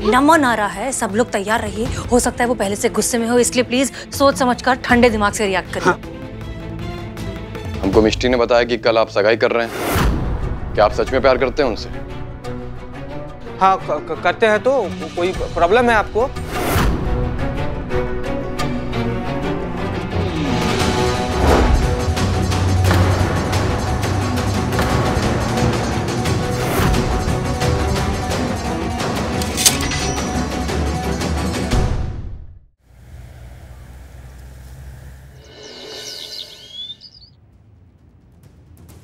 नमन आ रहा है, सब लोग तैयार रहिए। हो सकता है वो पहले से गुस्से में हो, इसलिए प्लीज सोच समझकर ठंडे दिमाग से रिएक्ट करिए। हाँ। हमको मिष्टी ने बताया कि कल आप सगाई कर रहे हैं। क्या आप सच में प्यार करते हैं उनसे? हाँ करते हैं। तो कोई प्रॉब्लम है आपको?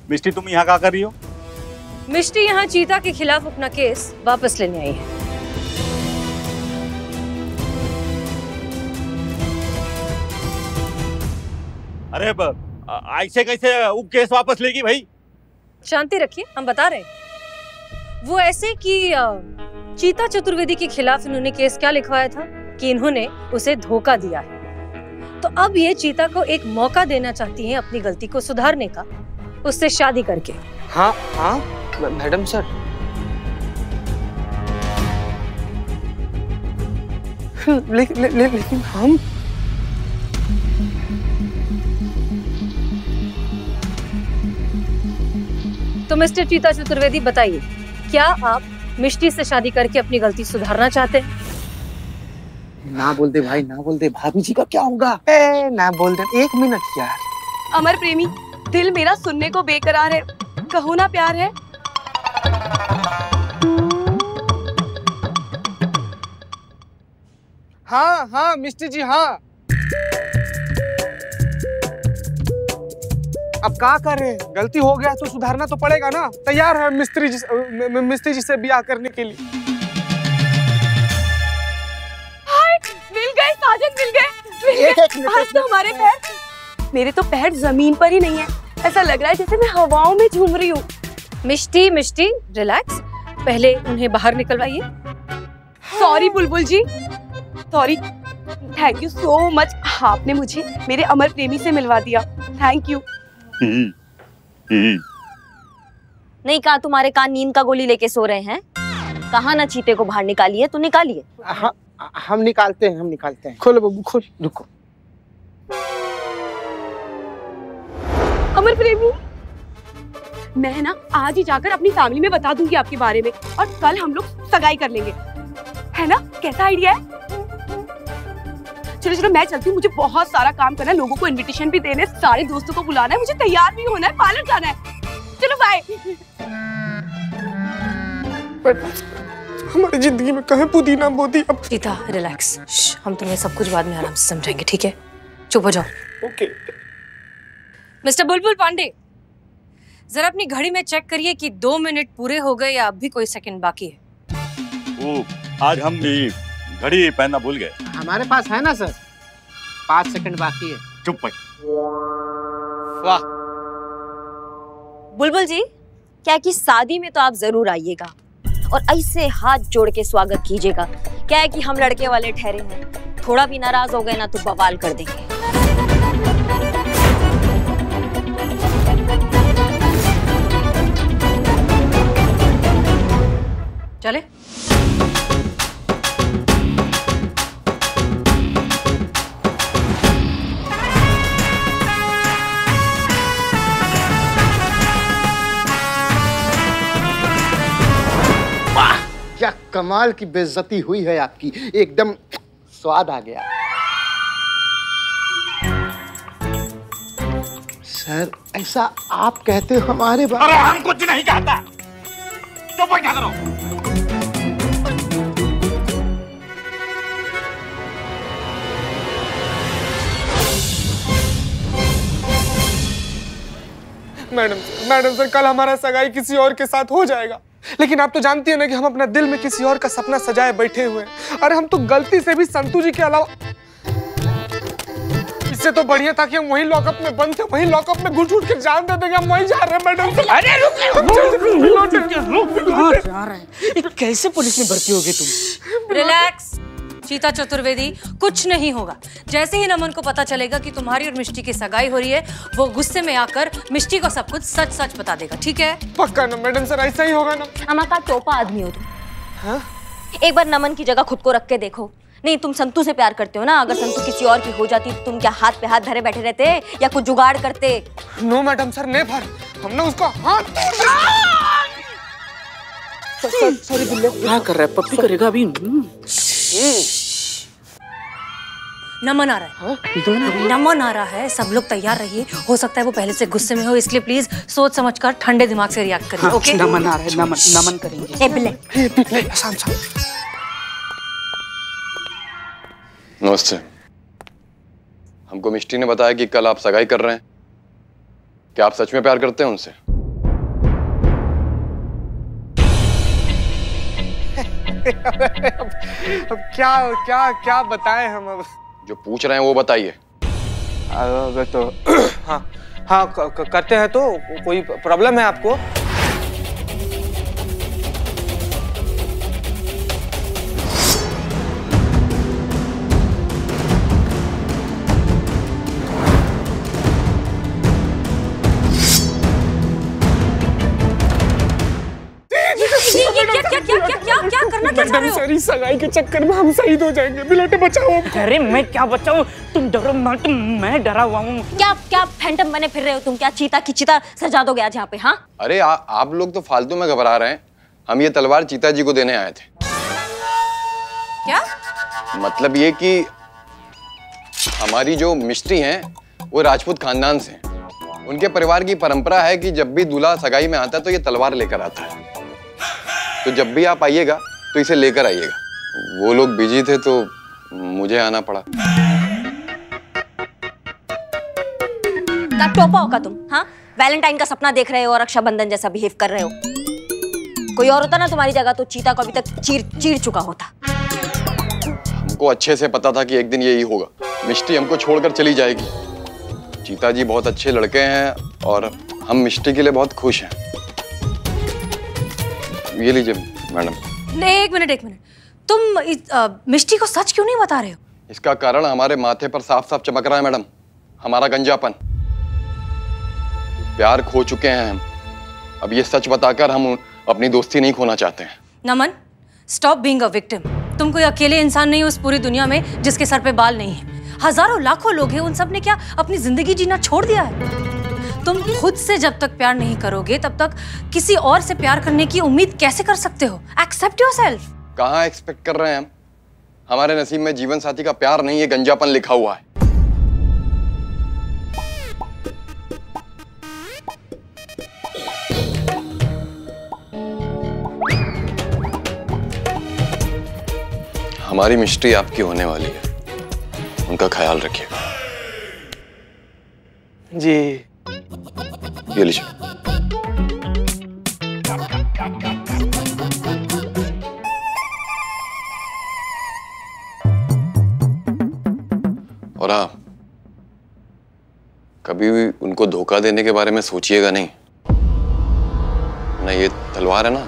मिष्टी, तुम यहाँ क्या कर रही हो? मिष्टी यहाँ चीता के खिलाफ अपना केस वापस लेने आई है। अरे ऐसे कैसे वो केस वापस लेगी भाई? शांति रखिए, हम बता रहे हैं। वो ऐसे कि चीता चतुर्वेदी के खिलाफ इन्होंने केस क्या लिखवाया था कि इन्होंने उसे धोखा दिया है। तो अब ये चीता को एक मौका देना चाहती हैं अपनी गलती को सुधारने का, उससे शादी करके। हाँ हाँ मैडम सर। लेकिन हम तो मिस्टर चीता चतुर्वेदी बताइए, क्या आप मिष्टी से शादी करके अपनी गलती सुधारना चाहते हैं? ना बोल दे भाई, ना बोल दे। भाभी जी का क्या होगा? ना बोल दे। 1 मिनट यार। अमर प्रेमी, दिल मेरा सुनने को बेकरार है, कहो ना प्यार है। हाँ हाँ मिष्टी जी, हाँ। अब क्या कर रहे हैं? गलती हो गया तो सुधारना तो पड़ेगा ना। तैयार है मिस्त्री जी से ब्याह करने के लिए। मिल गए साजन, मिल गए। आज तो हमारे पैर, मेरे तो पैर जमीन पर ही नहीं है। ऐसा लग रहा है जैसे मैं हवाओं में झूम रही हूँ। मिष्टी रिलैक्स, पहले उन्हें बाहर निकलवाइए। Sorry Bulbul ji, sorry. Thank you so much, आपने मुझे मेरे अमर प्रेमी से मिलवा दिया। Thank you. नहीं कहा तुम्हारे कान नींद का गोली लेके सो रहे हैं? कहा ना चीते को बाहर निकालिए, तो निकालिए। हम निकालते हैं। खोलो बब्बू, खोल। रुको। अमर प्रेमी, मैं ना आज ही जाकर अपनी फैमिली में बता दूंगी आपके बारे में, और कल हम लोग सगाई कर लेंगे, है ना? कैसा आइडिया है? चलो चलो मैं चलती हूँ, मुझे बहुत सारा काम करना है, लोगों को इनविटेशन भी देने, सारे दोस्तों को बुलाना है, मुझे तैयार भी होना है, पार्लर जाना है। चलो बाय। हमारी जिंदगी में कहाँ पुदीना बोती। अब चीता रिलैक्स, हम तुम्हें सब कुछ बाद में आराम से समझाएंगे, ठीक है? चुप हो जाओ। ओके। मिस्टर बुलबुल पांडे, जरा अपनी घड़ी में चेक करिए कि 2 मिनट पूरे हो गए या अब भी कोई सेकंड बाकी है। आज हम भी घड़ी पहनना भूल गए। हमारे पास है ना सर, 5 सेकंड बाकी है। चुप भाई। वाह। बुलबुल जी, क्या कि शादी में तो आप जरूर आइएगा और ऐसे हाथ जोड़ के स्वागत कीजिएगा। क्या है कि हम लड़के वाले ठहरे हैं, थोड़ा भी नाराज हो गए ना तो बवाल कर देंगे। चले। क्या कमाल की बेइज्जती हुई है आपकी, एकदम स्वाद आ गया। सर ऐसा आप कहते हो हमारे बारे? अरे हम कुछ नहीं कहता, तो क्या करो? मैडम सर, कल हमारा सगाई किसी और के साथ हो जाएगा, लेकिन आप तो जानती है ना कि हम अपना दिल में किसी और का सपना सजाए बैठे हुए हैं। अरे हम तो गलती से भी संतू जी के अलावा, इससे तो बढ़िया था कि हम वहीं लॉकअप में बंद थे, वहीं लॉकअप में घुट के जान दे देंगे। हम वहीं जा रहे हैं मैडम। अरे रुक, कैसे पुलिस में भर्ती होगी तुम? रिलैक्स चीता चतुर्वेदी, कुछ नहीं होगा। जैसे ही नमन को पता चलेगा कि तुम्हारी और मिष्टी की सगाई हो रही है, वो गुस्से में आकर मिष्टी को सब कुछ सच सच बता देगा, ठीक है? पक्का ना मैडम सर, ऐसा ही होगा ना? अमा का टोपा आदमी हो तुम। हाँ? एक बार नमन की जगह खुद को रख के देखो। नहीं, तुम संतू से प्यार करते हो ना? अगर संतू किसी और की हो जाती तो तुम क्या हाथ पे हाथ धरे बैठे रहते या कुछ जुगाड़ करते? No madam sir, never. हमने उसका हाथ सॉरी बिल्ले, क्या कर रहा है? पप्पी करेगा अभी। नमन आ रहा है। नमन आ रहा है, सब लोग तैयार रहिए। हो सकता है वो पहले से गुस्से में हो, इसलिए प्लीज सोच समझकर ठंडे दिमाग से रिएक्ट करिए। ओके? नमन आ रहा है, नमन करेंगे। ए बिल्ले, नमस्ते। हमको मिष्टी ने बताया कि कल आप सगाई कर रहे हैं। क्या आप सच में प्यार करते हैं उनसे? अब क्या बताएं हम अब? जो पूछ रहे हैं वो बताइए। तो हाँ करते हैं। तो कोई प्रॉब्लम है आपको? क्या करना क्या चाह रहे हो? सर, इस सगाई के चक्कर में हम शहीद हो जाएंगे। बिलोटे बचाओ हमको। अरे मैं क्या बचाऊं? तुम डरो मत, मैं डरा हुआ हूँ। क्या फैंटम बने फिर रहे हो तुम? क्या चीता की चिता सजा दोगे आज यहाँ पे? हाँ, अरे आप लोग तो फालतू में घबरा रहे हैं। हम ये तलवार चीता जी को देने आए थे। क्या मतलब ये कि हमारी जो मिस्ट्री हैं वो राजपूत खानदान से हैं। उनके परिवार की परंपरा है कि जब भी दूल्हा सगाई में आता है तो ये तलवार लेकर आता है। तो जब भी आप आइएगा तो इसे लेकर आइएगा। वो लोग बिजी थे तो मुझे आना पड़ा। क्या टोपा होगा तुम? हाँ, वैलेंटाइन का सपना देख रहे हो और रक्षाबंधन जैसा बिहेव कर रहे हो। कोई और होता ना तुम्हारी जगह तो चीता को अभी तक चीर चुका होता। हमको अच्छे से पता था कि एक दिन यही होगा। मिष्टी हमको छोड़कर चली जाएगी। चीता जी बहुत अच्छे लड़के हैं और हम मिष्टी के लिए बहुत खुश हैं। ये लीजिए मैडम। एक मिनट। तुम मिष्टी को सच क्यों नहीं बता रहे हो? इसका कारण हमारे माथे पर साफ साफ चमक रहा है मैडम। हमारा गंजापन। प्यार खो चुके हैं हम। अब ये सच बताकर हम अपनी दोस्ती नहीं खोना चाहते हैं। नमन, स्टॉप बीइंग अ विक्टिम। तुम कोई अकेले इंसान नहीं हो उस पूरी दुनिया में जिसके सर पे बाल नहीं है। हजारों लाखों लोग हैं, उन सब ने क्या अपनी जिंदगी जीना छोड़ दिया है? तुम खुद से जब तक प्यार नहीं करोगे तब तक किसी और से प्यार करने की उम्मीद कैसे कर सकते हो? Accept yourself. कहाँ एक्सपेक्ट कर रहे हैं हम? हमारे नसीब में जीवन साथी का प्यार नहीं है, गंजापन लिखा हुआ है। हमारी मिष्टी आपकी होने वाली है, उनका ख्याल रखिएगा। जी। ये लीजिए। और हाँ, कभी भी उनको धोखा देने के बारे में सोचिएगा नहीं। ना ये तलवार है ना,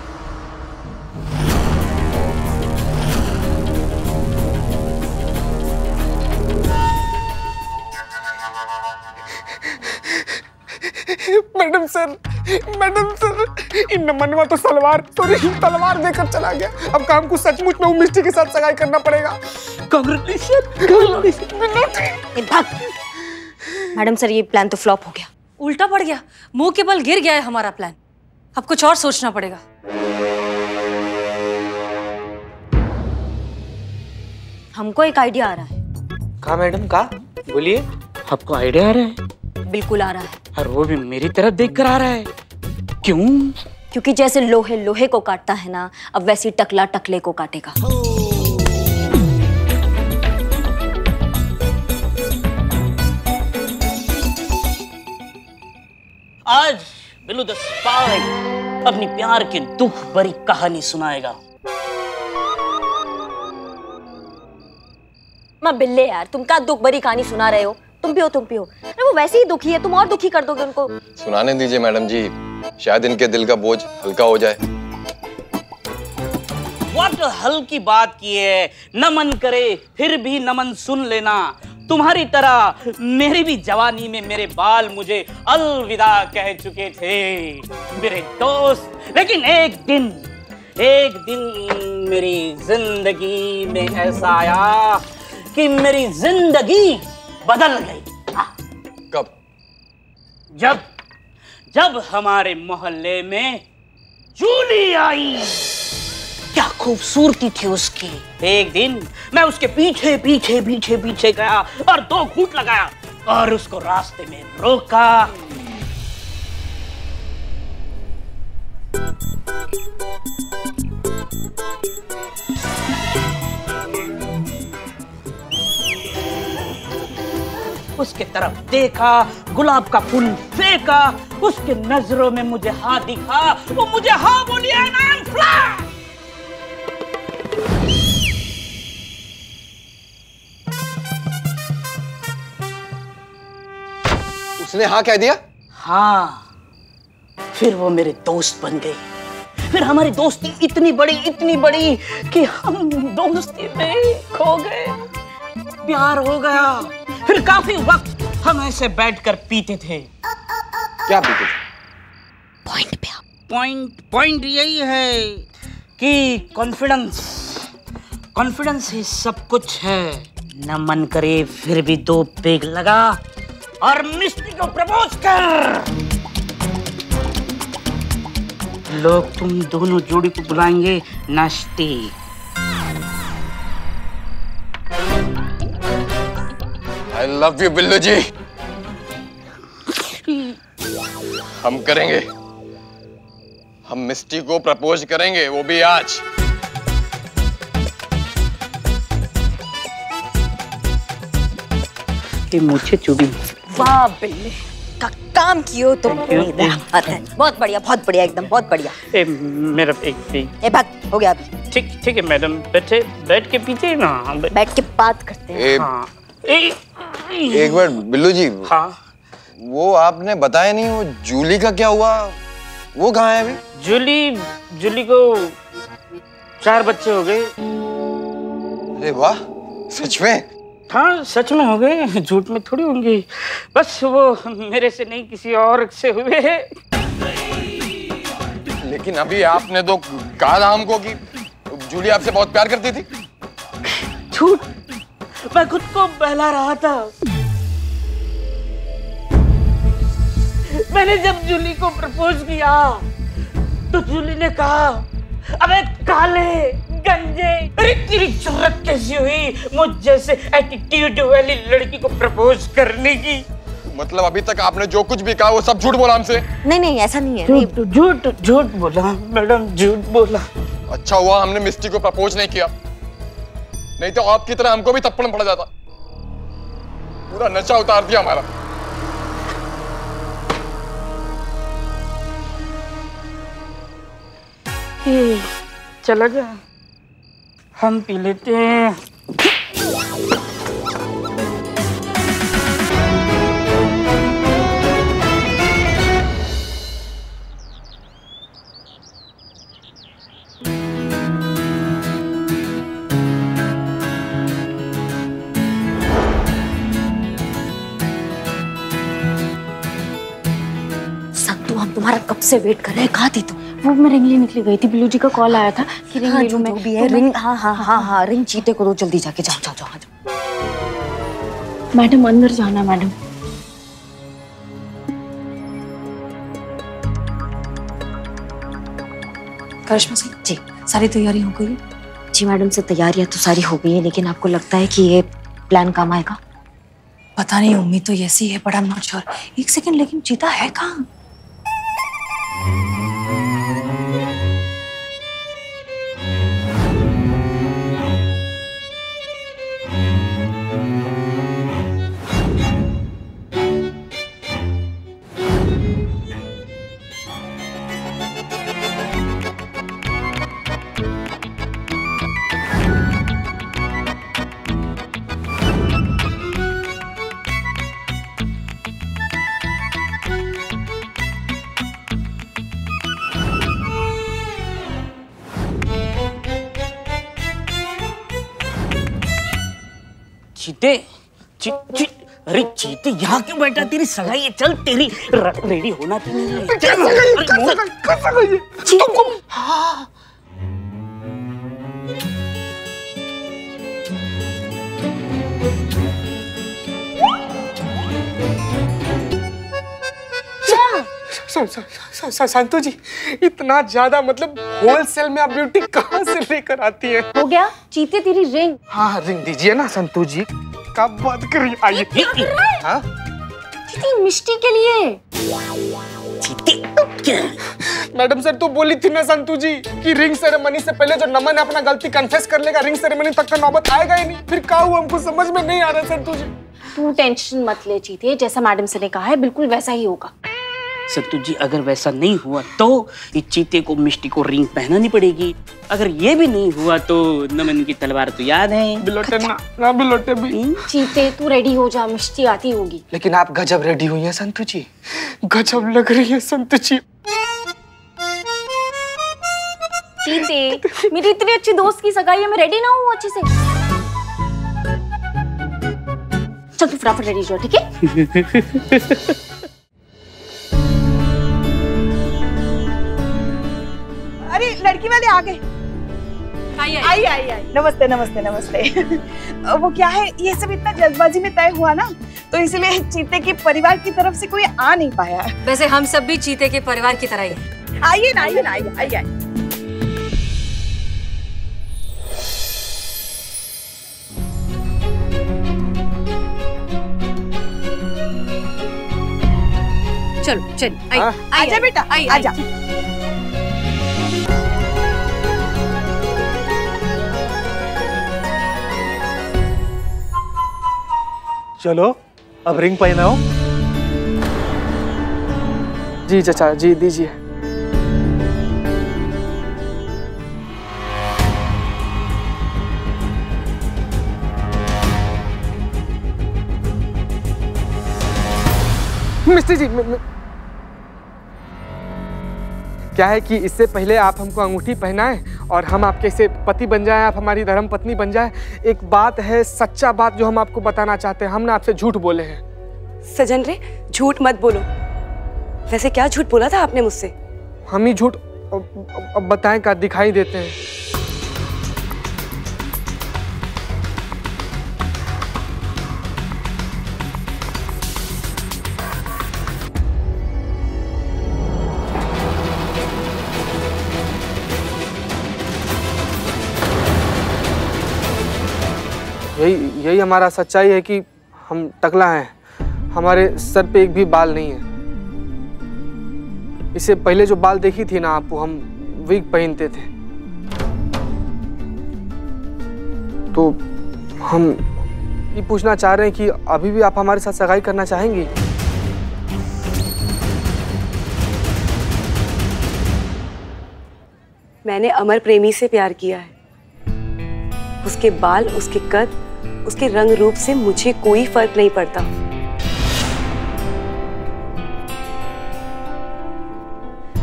मैडम सर, इन मनवा तो तलवार देकर चला गया। अब काम को सचमुच में मिष्टी के साथ सगाई करना पड़ेगा। मैडम सर, ये प्लान तो फ्लॉप हो गया। उल्टा पड़ गया, मुंह के बल गिर गया है हमारा प्लान। अब कुछ और सोचना पड़ेगा। हमको एक आइडिया आ रहा है। कहा मैडम, कहा? बोलिए। आपको आइडिया आ रहा है? बिल्कुल आ रहा है। और वो भी मेरी तरफ देख कर आ रहा है। क्यों? क्योंकि जैसे लोहे लोहे को काटता है ना, अब वैसी टकला टकले को काटेगा। आज बिल्लू द स्पाई अपनी प्यार की दुख भरी कहानी सुनाएगा। माँ बिल्ले यार, तुम क्या दुख भरी कहानी सुना रहे हो? तुम पियो। अरे वो वैसे ही दुखी है, तुम और दुखी कर दोगे उनको। सुनाने दीजिए मैडम जी, शायद इनके दिल का बोझ हल्का हो जाए। व्हाट हल्की बात की है। नमन करे फिर भी नमन सुन लेना। तुम्हारी तरह मेरी भी जवानी में मेरे बाल मुझे अलविदा कह चुके थे मेरे दोस्त। लेकिन एक दिन एक दिन मेरी जिंदगी में ऐसा आया कि मेरी जिंदगी बदल गई। कब? जब हमारे मोहल्ले में जूली आई। क्या खूबसूरती थी उसकी। एक दिन मैं उसके पीछे पीछे पीछे पीछे गया और 2 घूंट लगाया और उसको रास्ते में रोका। उसके तरफ देखा, गुलाब का फूल फेंका, उसके नजरों में मुझे हाँ दिखा, वो मुझे हाँ बोली एंड आई एम फ्लैट। उसने हाँ कह दिया? हाँ, फिर वो मेरे दोस्त बन गई। फिर हमारी दोस्ती इतनी बड़ी कि हम दोस्ती में खो गए, प्यार हो गया। फिर काफी वक्त हम ऐसे बैठकर पीते थे। क्या पीते थे? पॉइंट पे आप। पॉइंट यही है कि कॉन्फिडेंस ही सब कुछ है। न मन करे फिर भी 2 पेग लगा और मिस्टी को प्रपोज कर। लोग तुम दोनों जोड़ी को बुलाएंगे नाश्ते। I love you बिल्लू जी। हम करेंगे, हम मिस्टी को प्रपोज करेंगे, वो भी आज। ये मुझे चुभी। वाह बिल्ले का काम कियो तुम। बहुत बढ़िया एकदम बहुत बढ़िया। मेरा एक भाग हो गया अभी। ठीक है मैडम, बैठ के पीते ना। बैठ के बात करते हैं। हाँ। एक बार बिल्लू जी। हाँ। वो आपने बताया नहीं, वो जूली का क्या हुआ? वो कहाँ है अभी? जूली को 4 बच्चे हो गए। अरे वाह, सच में? हाँ सच में हो गए, झूठ में थोड़ी होंगे। बस वो मेरे से नहीं किसी और से हुए हैं। लेकिन अभी आपने तो कहा था हमको कि जूली आपसे बहुत प्यार करती थी। झूठ, मैं खुद को बहला रहा था। मैंने जब जूली को प्रपोज किया तो जूली ने कहा, अबे काले गंजे, अरे तेरी जरूरत कैसी हुई मुझ जैसे एटीट्यूड वाली लड़की को प्रपोज करने की? मतलब अभी तक आपने जो कुछ भी कहा वो सब झूठ बोला हमसे? नहीं ऐसा नहीं है। झूठ बोला मैडम, झूठ बोला। अच्छा हुआ हमने मिस्टी को प्रपोज नहीं किया, नहीं तो आपकी तरह हमको भी थप्पड़ पड़ जाता। पूरा नशा उतार दिया हमारा। चला गया, हम पी लेते हैं। संतु, हम तुम्हारा कब से वेट कर रहे हैं, कहाँ थी तुम? वो मैं रिंग लिए निकली गई थी, बिल्लू जी का कॉल आया था कि रिंग ले लूं मैं। भी है रिंग। हाँ रिंग चीते को दो, जल्दी जाके जाओ। मैडम अंदर जाना मैडम। करिश्मा जी, सारी तैयारी हो गई? जी मैडम से तैयारियां तो सारी हो गई है, लेकिन आपको लगता है कि ये प्लान काम आएगा? पता नहीं, उम्मीद तो ऐसी है, but I am not sure. एक सेकंड, लेकिन चीता है कहाँ? अरे चीते यहाँ क्यों बैठा? तेरी सगाई है, चल तेरी रेडी होना चाहिए। संतू जी, इतना ज्यादा मतलब होलसेल में आप ब्यूटी कहाँ से लेकर आती है? हो गया चीते तेरी रिंग। हाँ रिंग दीजिए ना संतू जी, कब बात करिए, आइए। हाँ मिष्टी के लिए। मैडम सर तो बोली थी ना संतू जी कि रिंग सेरेमनी से पहले जो नमन अपना गलती कन्फेस कर लेगा, रिंग सेरेमनी तक का नौबत आएगा ही नहीं। फिर क्या हुआ हमको समझ में नहीं आ रहा संतू जी। तू टेंशन मत ले चीते, जैसा मैडम से ने कहा है बिल्कुल वैसा ही होगा। संतू जी अगर वैसा नहीं हुआ तो इस चीते को मिष्टी को रिंग पहनानी पड़ेगी। अगर ये भी नहीं हुआ तो नमन की तलवार तो याद है। बिलोटे ना बिलोटे भी। चीते तू रेडी हो जा, मिष्टी आती होगी। लेकिन आप गजब रेडी हुई हैं संतू जी, गजब लग रही है संतू जी। चीते मेरी इतनी अच्छी दोस्त की सगाई है, मैं रेडी ना हूँ अच्छे से। चल तू फटाफट रेडी हो, ठीक है? अरे लड़की वाले आ गए। आई। नमस्ते नमस्ते नमस्ते। वो क्या है, ये सब इतना जल्दबाजी में तय हुआ ना, तो इसलिए चीते के परिवार की तरफ से कोई आ नहीं पाया। वैसे हम सब भी चीते के परिवार की तरह ही हैं। आइए ना, आइए ना, आइए। चलो चल, आजा बेटा, आजा। चलो अब रिंग पहनाओ। जी चाचा जी दीजिए। मिस्टर जी क्या है कि इससे पहले आप हमको अंगूठी पहनाएं और हम आपके से पति बन जाएं, आप हमारी धर्म पत्नी बन जाएं। एक बात है, सच्चा बात जो हम आपको बताना चाहते हैं, हम ना आपसे झूठ बोले हैं। सजन रे झूठ मत बोलो। वैसे क्या झूठ बोला था आपने मुझसे? हम ही झूठ अब बताएं का दिखाई देते हैं। यही हमारा सच्चाई है कि हम टकला हैं, हमारे सर पे एक भी बाल नहीं है। इससे पहले जो बाल देखी थी ना आप, हम विग पहनते थे। तो हम ये पूछना चाह रहे हैं कि अभी भी आप हमारे साथ सगाई करना चाहेंगी? मैंने अमर प्रेमी से प्यार किया है। उसके बाल, उसके कद, उसके रंग रूप से मुझे कोई फर्क नहीं पड़ता।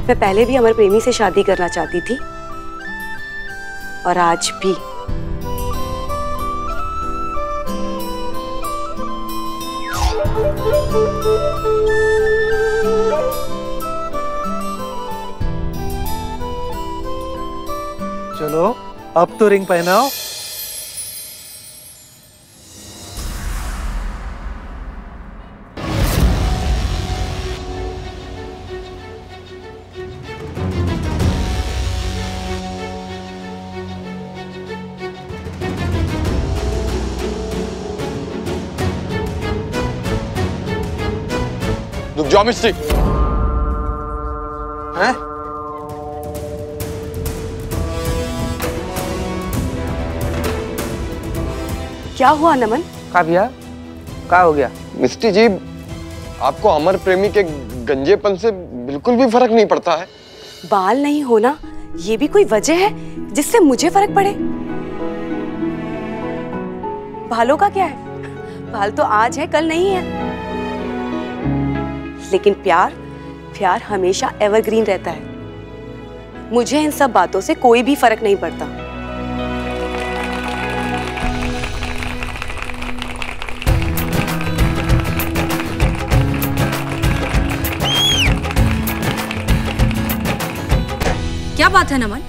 मैं पहले भी अमर प्रेमी से शादी करना चाहती थी और आज भी। चलो अब तो रिंग पहनाओ। रुक जाओ मिस्त्री। हैं? क्या हुआ नमन? का भैया क्या हो गया? मिस्त्री जी, आपको अमर प्रेमी के गंजेपन से बिल्कुल भी फर्क नहीं पड़ता है? बाल नहीं होना ये भी कोई वजह है जिससे मुझे फर्क पड़े? बालों का क्या है? बाल तो आज है कल नहीं है। लेकिन प्यार हमेशा एवरग्रीन रहता है। मुझे इन सब बातों से कोई भी फर्क नहीं पड़ता। क्या बात है नमन?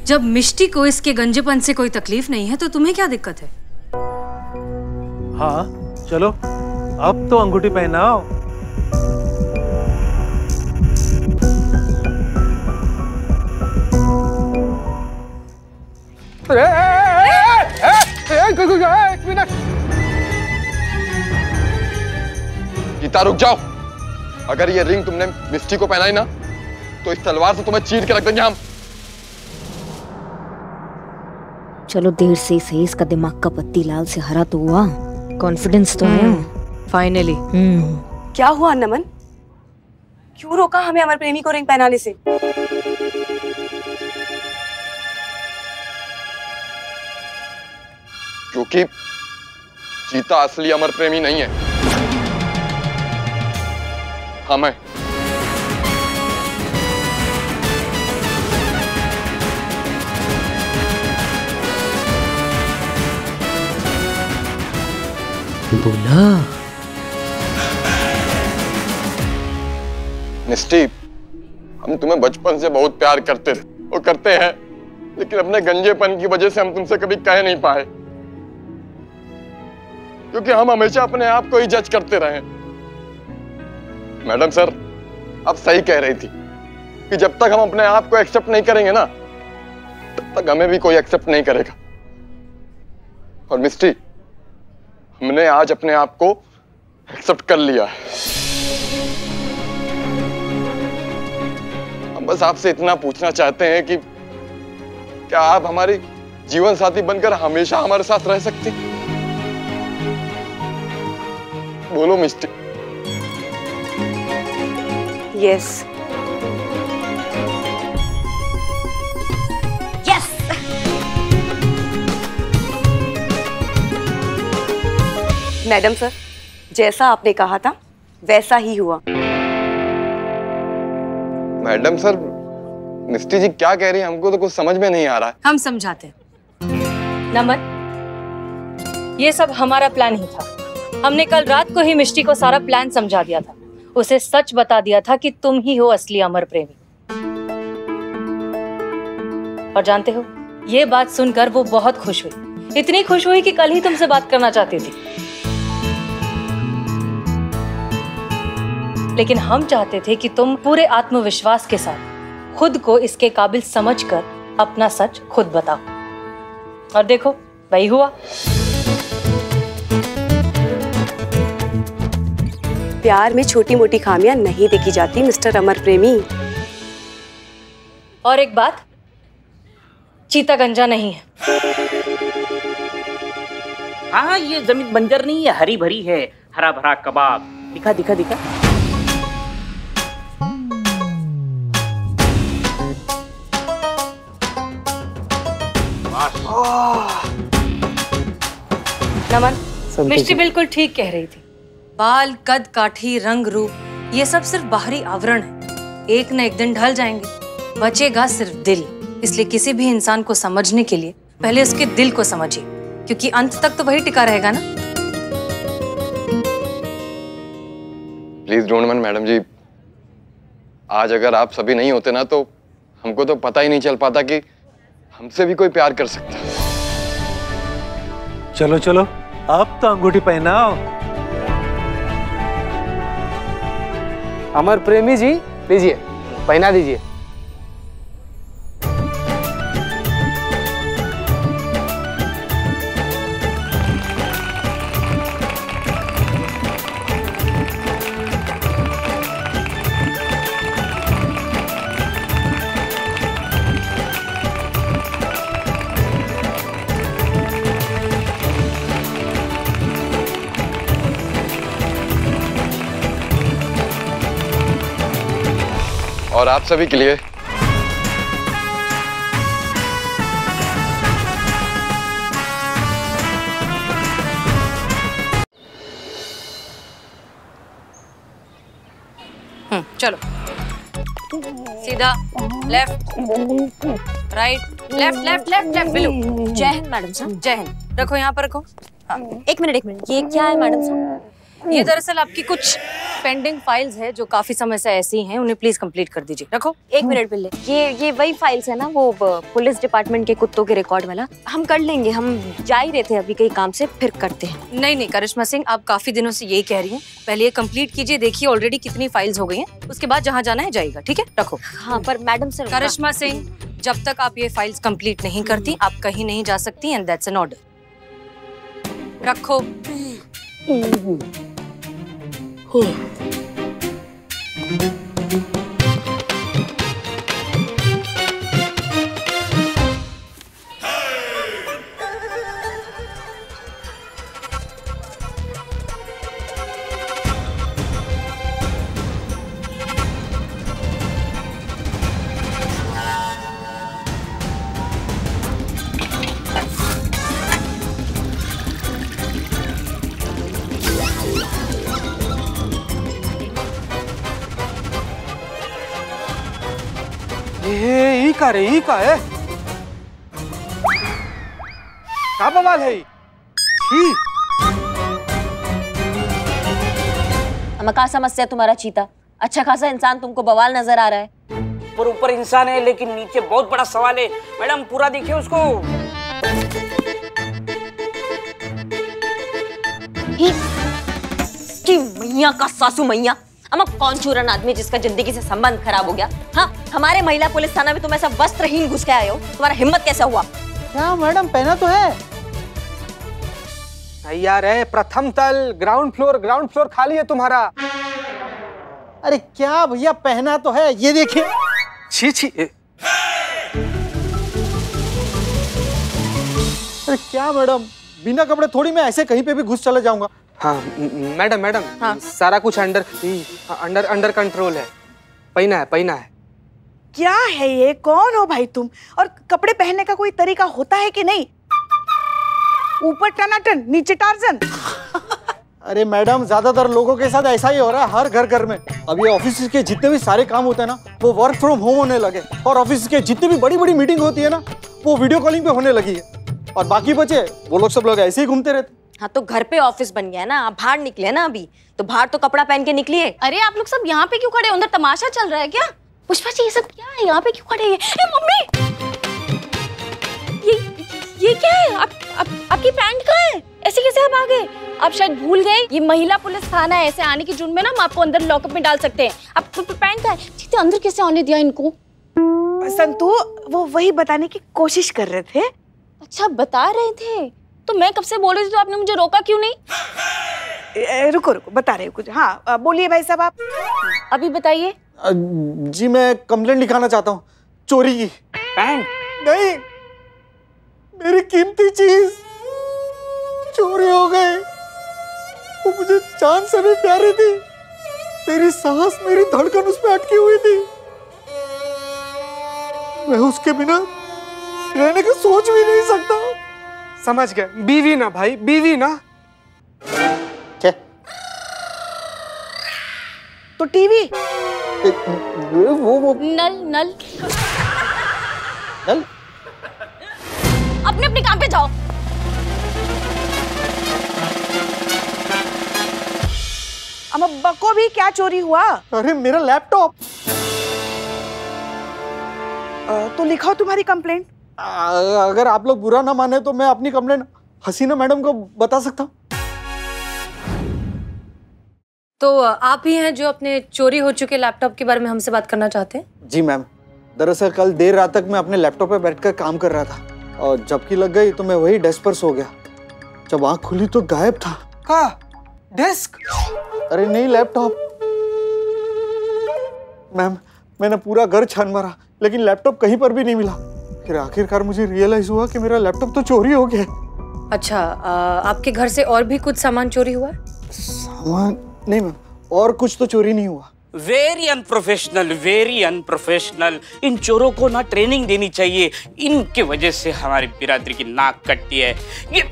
जब मिष्टी को इसके गंजेपन से कोई तकलीफ नहीं है तो तुम्हें क्या दिक्कत है? हाँ चलो अब तो अंगूठी पहनाओ। एक मिनट। गीता रुक जाओ। अगर ये रिंग तुमने मिस्टी को पहनाई ना तो इस तलवार से तुम्हें चीर के रख देंगे हम। चलो देर से सही, इसका दिमाग का पत्ती लाल से हरा तो हुआ, कॉन्फिडेंस तो है फाइनली। क्या हुआ नमन, क्यों रोका हमें अमर प्रेमी को रिंग पहनाने से? क्योंकि चीता असली अमर प्रेमी नहीं है, हम हैं। बोला मिस्टी, हम तुम्हें बचपन से बहुत प्यार करते थे, वो करते हैं, लेकिन अपने गंजेपन की वजह से हम तुमसे कभी कह नहीं पाए, क्योंकि हम हमेशा अपने आप को ही जज करते रहे। मैडम सर, आप सही कह रही थी कि जब तक हम अपने आप को एक्सेप्ट नहीं करेंगे ना, तब तक हमें भी कोई एक्सेप्ट नहीं करेगा। और मिस्टी, हमने आज अपने आप को एक्सेप्ट कर लिया है। हम बस आपसे इतना पूछना चाहते हैं कि क्या आप हमारी जीवन साथी बनकर हमेशा हमारे साथ रह सकती? बोलो मिस्टी। यस। यस। मैडम सर, जैसा आपने कहा था वैसा ही हुआ। मैडम सर, मिस्टी जी क्या कह रही है, हमको तो कुछ समझ में नहीं आ रहा है। हम समझाते हैं। नमन, ये सब हमारा प्लान ही था। हमने कल रात को ही मिष्टी को सारा प्लान समझा दिया था, उसे सच बता दिया था कि तुम ही हो असली अमर प्रेमी। और जानते हो, ये बात सुनकर वो बहुत खुश हुई, इतनी खुश हुई कि कल ही तुमसे बात करना चाहती थी। लेकिन हम चाहते थे कि तुम पूरे आत्मविश्वास के साथ खुद को इसके काबिल समझकर अपना सच खुद बताओ। और देखो, वही हुआ। प्यार में छोटी मोटी खामियां नहीं देखी जाती मिस्टर अमर प्रेमी। और एक बात, चीता गंजा नहीं है। हाँ, ये जमीन बंजर नहीं है, हरी भरी है, हरा भरा कबाब। दिखा दिखा दिखा। नमन, मिष्टी बिल्कुल ठीक कह रही थी। बाल, कद, काठी, रंग, रूप, ये सब सिर्फ बाहरी आवरण है, एक न एक दिन ढल जाएंगे। बचेगा सिर्फ दिल। इसलिए किसी भी इंसान को समझने के लिए पहले उसके दिल को समझिए, क्योंकि अंत तक तो वही टिका रहेगा ना। प्लीज डोंट माइंड मैडम जी, आज अगर आप सभी नहीं होते ना तो हमको तो पता ही नहीं चल पाता कि हमसे भी कोई प्यार कर सकता। चलो चलो, अब तो अंगूठी पहनाओ। अमर प्रेमी जी, लीजिए, पहना दीजिए। और आप सभी के लिए चलो सीधा, left right, left left left left. Billu. जय हिंद मैडम साहब। जय हिंद। रखो, यहाँ पर रखो। हाँ। एक मिनट, ये क्या है मैडम साहब? ये दरअसल आपकी कुछ पेंडिंग फाइल्स है जो काफी समय से ऐसी हैं, उन्हें प्लीज कंप्लीट कर दीजिए। रखो। एक मिनट बिल्ले, ये वही फाइल्स है ना, वो पुलिस डिपार्टमेंट के कुत्तों के रिकॉर्ड वाला? हम कर लेंगे, हम जा ही रहे थे अभी कहीं काम से, फिर करते हैं। नहीं नहीं करिश्मा सिंह, आप काफी दिनों से यही कह रही हैं, पहले ये कंप्लीट कीजिए। देखिए ऑलरेडी कितनी फाइल्स हो गई हैं, उसके बाद जहाँ जाना है जाइएगा। ठीक है, रखो। हाँ पर मैडम सर। करिश्मा सिंह, जब तक आप ये फाइल्स कंप्लीट नहीं करती आप कहीं नहीं जा सकती एंड दैट्स एन ऑर्डर। रखो। ई का है का बवाल है ई? हमें क्या समस्या तुम्हारा चीता? अच्छा खासा इंसान तुमको बवाल नजर आ रहा है। पर ऊपर इंसान है लेकिन नीचे बहुत बड़ा सवाल है। मैडम पूरा देखिए उसको। कि मैया का सासू मैया, अम्मा कौन चूरन आदमी जिसका जिंदगी से संबंध खराब हो गया? हाँ, हमारे महिला पुलिस थाना में तुम ऐसा वस्त्रहीन घुस के आए हो, तुम्हारा हिम्मत कैसा हुआ? क्या मैडम पहना तो है यार है प्रथम तल ग्राउंड फ्लोर खाली है तुम्हारा। अरे क्या भैया पहना तो है, ये देखिए। छी छी। अरे क्या मैडम, बिना कपड़े थोड़ी मैं ऐसे कहीं पे भी घुस चला जाऊंगा। हाँ मैडम हाँ। सारा कुछ अंडर कंट्रोल है। पहना है। क्या है ये? कौन हो भाई तुम? और कपड़े पहनने का कोई तरीका होता है कि नहीं? ऊपर टनाटन नीचे टार्जन। अरे मैडम ज्यादातर लोगों के साथ ऐसा ही हो रहा है, हर घर में। अभी ऑफिस के जितने भी सारे काम होते हैं ना वो वर्क फ्रॉम होम होने लगे, और ऑफिस के जितने भी बड़ी मीटिंग होती है ना वो वीडियो कॉलिंग पे होने लगी है, और बाकी बचे वो लोग सब लोग ऐसे ही घूमते रहते। हाँ तो घर पे ऑफिस बन गया ना, आप बाहर निकले ना, अभी तो बाहर तो कपड़ा पहन के निकलिए। अरे आप लोग सब यहाँ पे क्यों खड़े हो? अंदर तमाशा चल रहा है क्या? पुष्पा जी ये सब क्या है? यहाँ पे क्यों खड़े हैं? मम्मी ये क्या है? आपकी पैंट कहाँ है? ऐसे कैसे आप आ गए? आप शायद भूल गए ये महिला पुलिस थाना है, ऐसे आने की जुर्म में ना हम आपको अंदर लॉकअप में डाल सकते हैं। आप पैंट कहाँ है? जीते अंदर कैसे आने दिया इनको? संतु वो वही बताने की कोशिश कर रहे थे। अच्छा बता रहे थे, तो मैं कब से बोल रही थी, तो आपने मुझे रोका क्यों नहीं? रुको बता रहे हो कुछ। हाँ बोलिए भाई साहब आप। अभी बताइए। जी मैं कंप्लेंट लिखाना चाहता हूँ चोरी की। पैंट नहीं, मेरी कीमती चीज चोरी हो गई। वो मुझे जान से भी प्यारी थी, मेरी सांस मेरी धड़कन उसमें अटकी हुई थी। मैं उसके बिना रहने का सोच भी नहीं सकता। समझ गए, बीवी ना भाई, बीवी ना। क्या? तो टीवी? वो नल अपने काम पे जाओ। अम्मा को भी क्या चोरी हुआ? अरे मेरा लैपटॉप। तो लिखाओ तुम्हारी कंप्लेंट। अगर आप लोग बुरा ना माने तो मैं अपनी कंप्लेंट हसीना मैडम को बता सकता हूँ। तो आप ही हैं जो अपने चोरी हो चुके लैपटॉप के बारे में हमसे बात करना चाहते हैं? जी मैम, दरअसल कल देर रात तक मैं अपने लैपटॉप पे बैठकर काम कर रहा था, और जबकि लग गई तो मैं वही डेस्क पर सो गया। जब आंख खुली तो गायब था। का डेस्क? अरे नहीं, लैपटॉप। मैम मैंने पूरा घर छान मारा लेकिन लैपटॉप कहीं पर भी नहीं मिला। फिर आखिरकार मुझे रियलाइज हुआ कि मेरा लैपटॉप तो चोरी हो गया। अच्छा, आपके घर से और भी कुछ सामान चोरी हुआ है? सामान नहीं मैम, और कुछ तो चोरी नहीं हुआ। Very unprofessional. इन चोरों को ना ट्रेनिंग देनी चाहिए, इनके वजह से हमारी बिरादरी की नाक कटती है। ये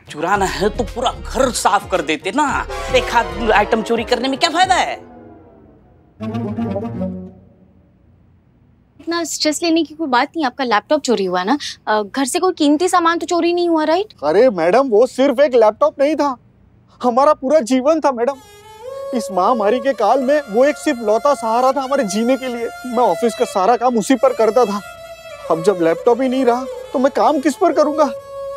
चुराना है तो पूरा घर साफ कर देते ना, एक आध आइटम चोरी करने में क्या फायदा है? इतना स्ट्रेस लेने की कोई बात नहीं। आपका लैपटॉप चोरी हुआ ना, घर से कोई कीमती सामान तो चोरी नहीं हुआ, राइट? अरे मैडम वो सिर्फ एक लैपटॉप नहीं था, हमारा पूरा जीवन था मैडम। इस महामारी के काल में वो एक सिर्फ लौता सहारा था हमारे जीने के लिए। मैं ऑफिस का सारा काम उसी पर करता था। अब जब लैपटॉप ही नहीं रहा तो मैं काम किस पर करूंगा?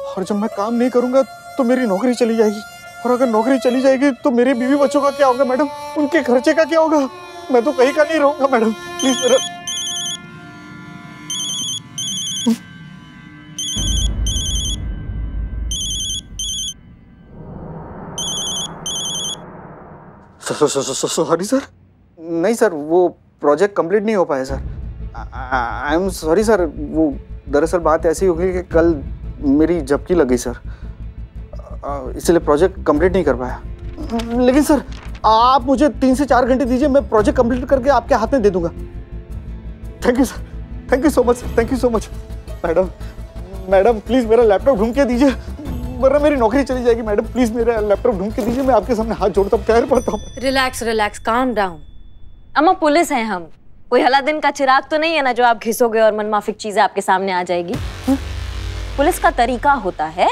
और जब मैं काम नहीं करूंगा तो मेरी नौकरी चली जाएगी, और अगर नौकरी चली जाएगी तो मेरे बीवी बच्चों का क्या होगा मैडम? उनके खर्चे का क्या होगा? मैं तो कहीं का नहीं रहूंगा मैडम, प्लीज मेरा। सॉरी सर, नहीं सर, वो प्रोजेक्ट कंप्लीट नहीं हो पाया sir. I am sorry sir. वो दरअसल बात ऐसी हो गई कि कल मेरी झपकी लग गई सर, इसलिए प्रोजेक्ट कंप्लीट नहीं कर पाया। लेकिन सर आप मुझे 3 से 4 घंटे दीजिए, मैं प्रोजेक्ट कंप्लीट करके आपके हाथ में दे दूंगा। Thank you sir, thank you so much, thank you so much. Madam please मेरा लैपटॉप ढूंढ के दीजिए, वरना मेरी नौकरी चली जाएगी। मैडम प्लीज मेरा लैपटॉप ढूंढ के दीजिए, मैं आपके सामने हाथ जोड़ता हूँ, पैर पड़ता हूँ। Relax relax, calm down. अम्मा पुलिस हैं हम, कोई अलादीन का चिराग तो नहीं है ना जो आप घिसोगे और मनमाफिक चीजें आपके सामने आ जाएगी। पुलिस का तरीका होता है,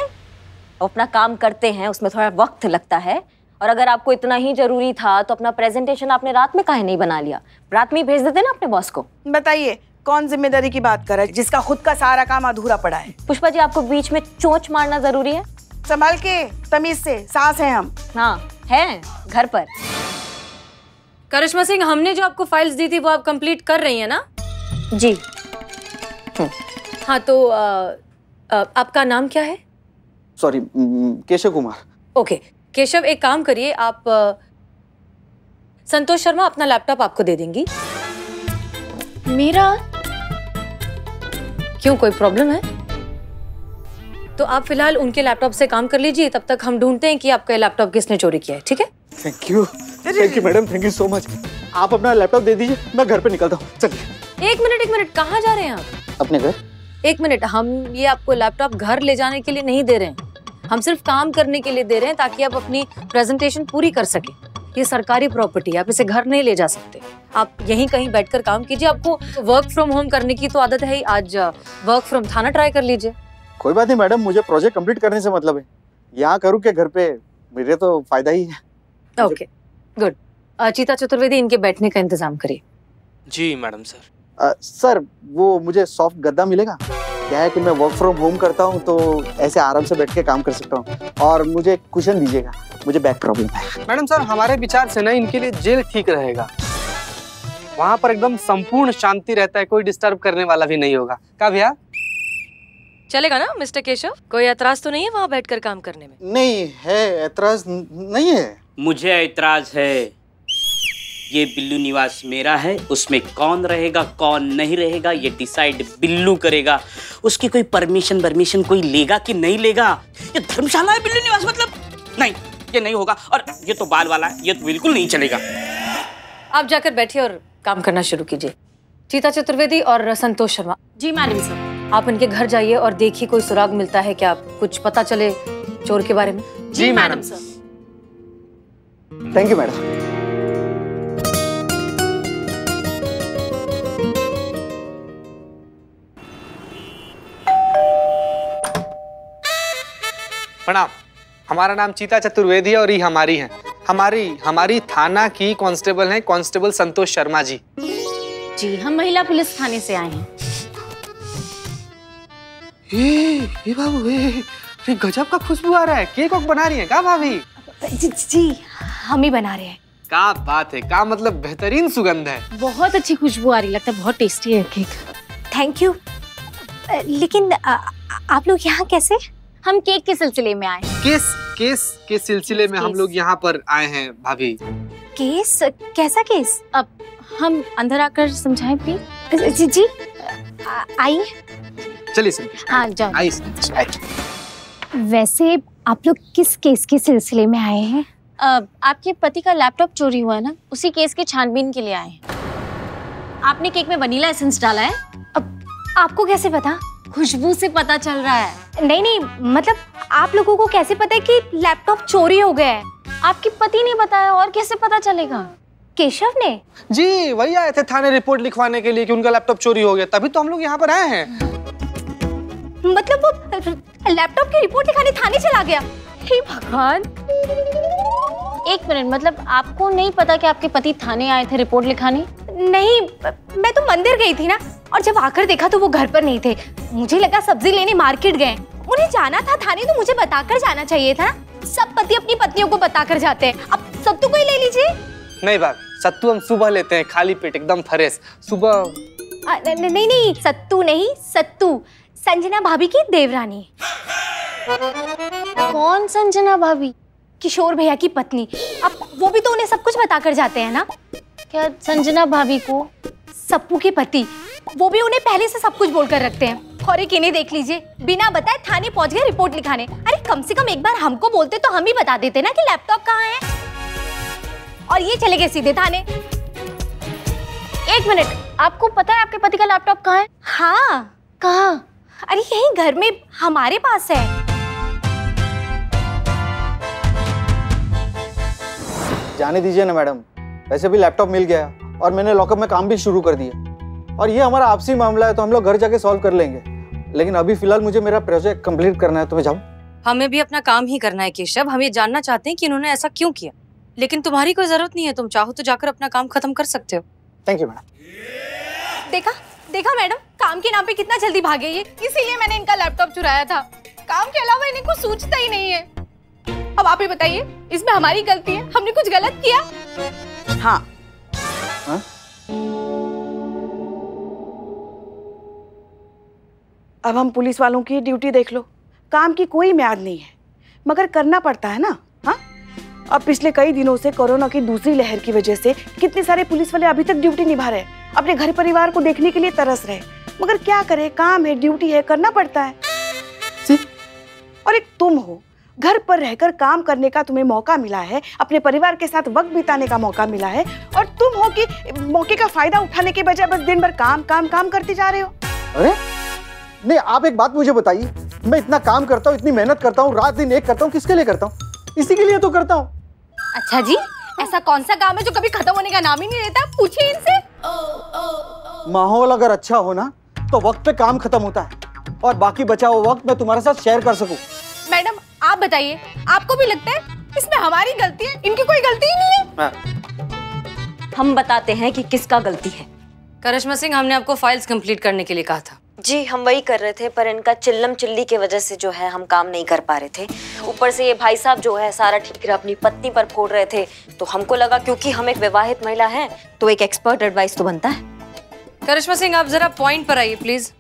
वो अपना काम करते हैं, उसमें थोड़ा वक्त लगता है। और अगर आपको इतना ही जरूरी था तो अपना प्रेजेंटेशन आपने रात में काहे नहीं बना लिया? रात में भेज देते ना अपने बॉस को। बताइए कौन जिम्मेदारी की बात कर रहा है जिसका खुद का सारा काम अधूरा पड़ा है? पुष्पा जी आपको बीच में चोंच मारना जरूरी है? संभाल के, तमीज से, सास है हम। हाँ है, घर पर। करिश्मा सिंह, हमने जो आपको फाइल्स दी थी वो आप कंप्लीट कर रही हैं ना? जी। हाँ तो आपका नाम क्या है? सॉरी, केशव कुमार। ओके केशव, एक काम करिए, आप संतोष शर्मा अपना लैपटॉप आपको दे देंगी। मेरा? क्यों, कोई प्रॉब्लम है? तो आप फिलहाल उनके लैपटॉप से काम कर लीजिए, तब तक हम ढूंढते हैं कि आपका लैपटॉप किसने चोरी किया है। ठीक है? Thank you madam, thank you so much. आप अपना लैपटॉप दे दीजिए, मैं घर पे निकलता हूँ। चलिए। एक मिनट, कहाँ जा रहे हैं आप? अपने घर। एक मिनट, हम ये आपको लैपटॉप घर ले जाने के लिए नहीं दे रहे हैं, हम सिर्फ काम करने के लिए दे रहे हैं ताकि आप अपनी प्रेजेंटेशन पूरी कर सके। ये सरकारी प्रॉपर्टी है, आप इसे घर नहीं ले जा सकते। आप यहीं कहीं बैठकर काम कीजिए। आपको वर्क फ्रॉम होम करने की तो आदत है ही, आज वर्क फ्रॉम थाना ट्राई कर लीजिए। कोई बात नहीं मैडम, मुझे प्रोजेक्ट कंप्लीट करने से मतलब है, यहाँ करूँ क्या घर पे, मेरे तो फायदा ही है। Okay good. चीता चतुर्वेदी, इनके बैठने का इंतजाम करिए। जी मैडम सर। सर वो मुझे सॉफ्ट गद्दा मिलेगा? क्या है कि मैं वर्क फ्रॉम होम करता हूँ तो ऐसे आराम से बैठ के काम कर सकता हूँ, और मुझे कुशन दीजिएगा, मुझे बैक प्रॉब्लम है। मैडम सर, हमारे विचार से ना इनके लिए जेल ठीक रहेगा। वहाँ पर एकदम संपूर्ण शांति रहता है, कोई डिस्टर्ब करने वाला भी नहीं होगा। क्या भैया, चलेगा ना मिस्टर केशव? कोई ऐतराज तो नहीं है वहाँ बैठकर काम करने में? नहीं है, ऐतराज नहीं है। मुझे ऐतराज है। ये बिल्लू निवास मेरा है, उसमें कौन रहेगा कौन नहीं रहेगा ये डिसाइड बिल्लू करेगा। उसकी कोई परमिशन कोई लेगा कि नहीं लेगा? ये धर्मशाला है बिल्लू निवास, मतलब नहीं, ये नहीं होगा। और ये तो बाल वाला है, ये तो बिल्कुल नहीं चलेगा। आप जाकर बैठिए और काम करना शुरू कीजिए। चीता चतुर्वेदी और संतोष शर्मा। जी मैडम सर। आप इनके घर जाइए और देखिए कोई सुराग मिलता है क्या, कुछ पता चले चोर के बारे में। जी madam sir. Thank you madam. प्रणाम, हमारा नाम चीता चतुर्वेदी है और ये हमारी हैं। हमारी थाना की कांस्टेबल हैं, कांस्टेबल संतोष शर्मा जी। जी, हम महिला पुलिस थाने से आए हैं। ये बाबू, ये गजब का खुशबू आ रहा है। केक बना रही है क्या भाभी? जी हम ही बना रहे हैं। क्या बात है, क्या मतलब बेहतरीन सुगंध है। बहुत अच्छी खुशबू आ रही, लगता है बहुत टेस्टी है केक। Thank you. लेकिन आप लोग यहाँ कैसे? हम केक के सिलसिले में आए। केस के सिलसिले में हम लोग यहाँ पर आए हैं भाभी। केस? कैसा केस? अब हम अंदर आकर समझाएं प्लीज। जी आइए। चलिए। हाँ जाओ। आइए। वैसे आप लोग किस केस के सिलसिले में आए हैं? आपके पति का लैपटॉप चोरी हुआ ना, उसी केस के छानबीन के लिए आए हैं। आपने केक में वनीला एसेंस डाला है। अब आपको कैसे पता? खुशबू से पता चल रहा है। नहीं, मतलब आप लोगों को कैसे पता है कि लैपटॉप चोरी हो गया है? आपके पति ने बताया, और कैसे पता चलेगा? केशव ने? जी, वही आए थे थाने रिपोर्ट लिखवाने के लिए कि उनका लैपटॉप चोरी हो गया, तभी तो हम लोग यहाँ पर आए हैं। मतलब वो लैपटॉप की रिपोर्ट लिखाने थाने चला गया? हे भगवान। एक मिनट, मतलब आपको नहीं पता कि आपके पति थाने आए थे रिपोर्ट लिखाने? नहीं, मैं तो मंदिर गई थी ना, और जब आकर देखा तो वो घर पर नहीं थे। मुझे लगा सब्जी लेने मार्केट गए। उन्हें जाना था थाने तो मुझे बताकर जाना चाहिए था। सब पति अपनी पत्नियों को बताकर जाते हैं। अब सत्तू को ही ले लीजिए। नहीं बात, सत्तू हम सुबह लेते हैं, खाली पेट एकदम फ्रेश सुबह। नहीं, सत्तू नहीं, सत्तू। संजना भाभी की देवरानी। कौन संजना भाभी? किशोर भैया की पत्नी। अब वो भी तो उन्हें सब कुछ बता कर जाते हैं ना। क्या संजना भाभी को? सप्पू के पति, वो भी उन्हें पहले से सब कुछ बोलकर रखते हैं। और एक इन्हें देख लीजिए, बिना बताए थाने पहुंच गए रिपोर्ट लिखाने। अरे कम से कम एक बार हमको बोलते तो हम भी बता देते ना कि लैपटॉप कहाँ है। और ये चले गए सीधे थाने। एक मिनट, आपको पता है आपके पति का लैपटॉप कहाँ है? हाँ। कहाँ? अरे यहीं घर में हमारे पास है। जाने दीजिए ना मैडम, वैसे भी लैपटॉप मिल गया और मैंने लॉकअप में काम भी शुरू कर दिया। और ये हमारा आपसी मामला है तो हम लोग घर जाके सॉल्व कर लेंगे। लेकिन अभी फिलहाल मुझे मेरा प्रोजेक्ट कंप्लीट करना है, तो मैं जाऊँ? हमें भी अपना काम ही करना है केशव। हम ये जानना चाहते हैं कि इन्होंने ऐसा क्यों किया, लेकिन तुम्हारी कोई जरूरत नहीं है। तुम चाहो तो जाकर अपना काम खत्म कर सकते हो। Thank you madam. देखा देखा मैडम, काम के नाम पे कितना जल्दी भागे ये। इसीलिए मैंने इनका लैपटॉप चुराया था। काम के अलावा इन्हें कुछ सूझता ही नहीं है। अब आप ही बताइए, इसमें हमारी गलती है? हमने कुछ गलत किया? हाँ। हाँ? अब हम पुलिस वालों की ड्यूटी देख लो। काम की कोई म्याद नहीं है, मगर करना पड़ता है ना। हाँ, अब पिछले कई दिनों से कोरोना की दूसरी लहर की वजह से कितने सारे पुलिस वाले अभी तक ड्यूटी निभा रहे, अपने घर परिवार को देखने के लिए तरस रहे। मगर क्या करे, काम है, ड्यूटी है, करना पड़ता है। और एक तुम हो, घर पर रहकर काम करने का तुम्हें मौका मिला है, अपने परिवार के साथ वक्त बिताने का मौका मिला है, और तुम हो कि मौके का फायदा उठाने के बजाय बस दिन भर काम काम काम करते जा रहे हो। अरे नहीं, आप एक बात मुझे बताइए, मैं इतना काम करता हूँ, इतनी मेहनत करता हूँ, रात दिन एक करता हूँ, किसके लिए करता हूँ? इसी के लिए तो करता हूँ। अच्छा जी, ऐसा कौन सा काम है जो कभी खत्म होने का नाम ही नहीं लेता? पूछिए इनसे। माहौल अगर अच्छा हो ना तो वक्त पे काम खत्म होता है, और बाकी बचा हुआ वक्त मैं तुम्हारे साथ शेयर कर सकूं। मैडम आप बताइए, आपको भी लगता है इसमें हमारी गलती है? इनकी कोई गलती ही नहीं है। हम बताते हैं कि किसका गलती है। करिश्मा सिंह, हमने आपको फाइल्स कंप्लीट करने के लिए कहा था। जी हम वही कर रहे थे, पर इनका चिल्लम चिल्ली की वजह से जो है हम काम नहीं कर पा रहे थे। ऊपर से ये भाई साहब जो है सारा ठीकरा अपनी पत्नी पर फोड़ रहे थे, तो हमको लगा क्योंकि हम एक विवाहित महिला हैं तो एक एक्सपर्ट एडवाइस तो बनता है। करिश्मा सिंह, आप जरा पॉइंट पर आइए प्लीज।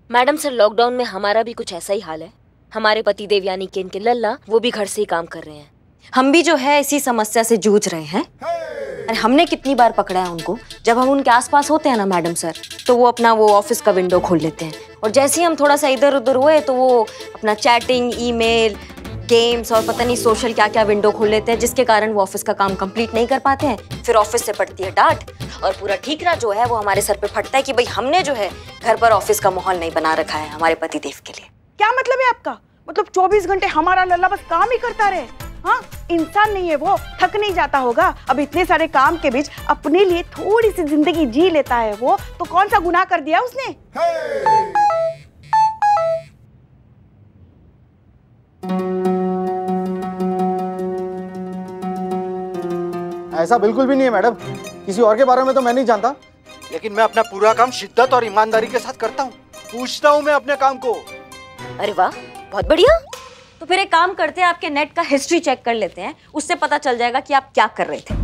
मैडम सर, लॉकडाउन में हमारा भी कुछ ऐसा ही हाल है। हमारे पति देव यानी कि इनके लल्ला, वो भी घर से ही काम कर रहे हैं। हम भी जो है इसी समस्या से जूझ रहे हैं। अरे हमने कितनी बार पकड़ा है उनको, जब हम उनके आसपास होते हैं ना मैडम सर, तो वो अपना वो ऑफिस का विंडो खोल लेते हैं, और जैसे ही हम थोड़ा सा इधर उधर हुए तो वो अपना चैटिंग, ईमेल, गेम्स और पता नहीं सोशल क्या क्या विंडो खोल लेते हैं, जिसके कारण वो ऑफिस का काम कंप्लीट नहीं कर पाते हैं। फिर ऑफिस से पड़ती है डांट, और पूरा ठीकरा जो है वो हमारे सर पे फटता है कि भाई हमने जो है घर पर ऑफिस का माहौल नहीं बना रखा है हमारे पति देव के लिए। क्या मतलब है आपका? मतलब 24 घंटे हमारा लल्ला बस काम ही करता रहे? हाँ, इंसान नहीं है वो, थक नहीं जाता होगा? अब इतने सारे काम के बीच अपने लिए थोड़ी सी जिंदगी जी लेता है वो, तो कौन सा गुनाह कर दिया उसने? ऐसा बिल्कुल भी नहीं है मैडम, किसी और के बारे में तो मैं नहीं जानता, लेकिन मैं अपना पूरा काम शिद्दत और ईमानदारी के साथ करता हूँ। पूछता हूँ मैं अपने काम को। अरे वाह, बहुत बढ़िया। तो फिर एक काम करते हैं, आपके नेट का हिस्ट्री चेक कर लेते हैं, उससे पता चल जाएगा कि आप क्या कर रहे थे।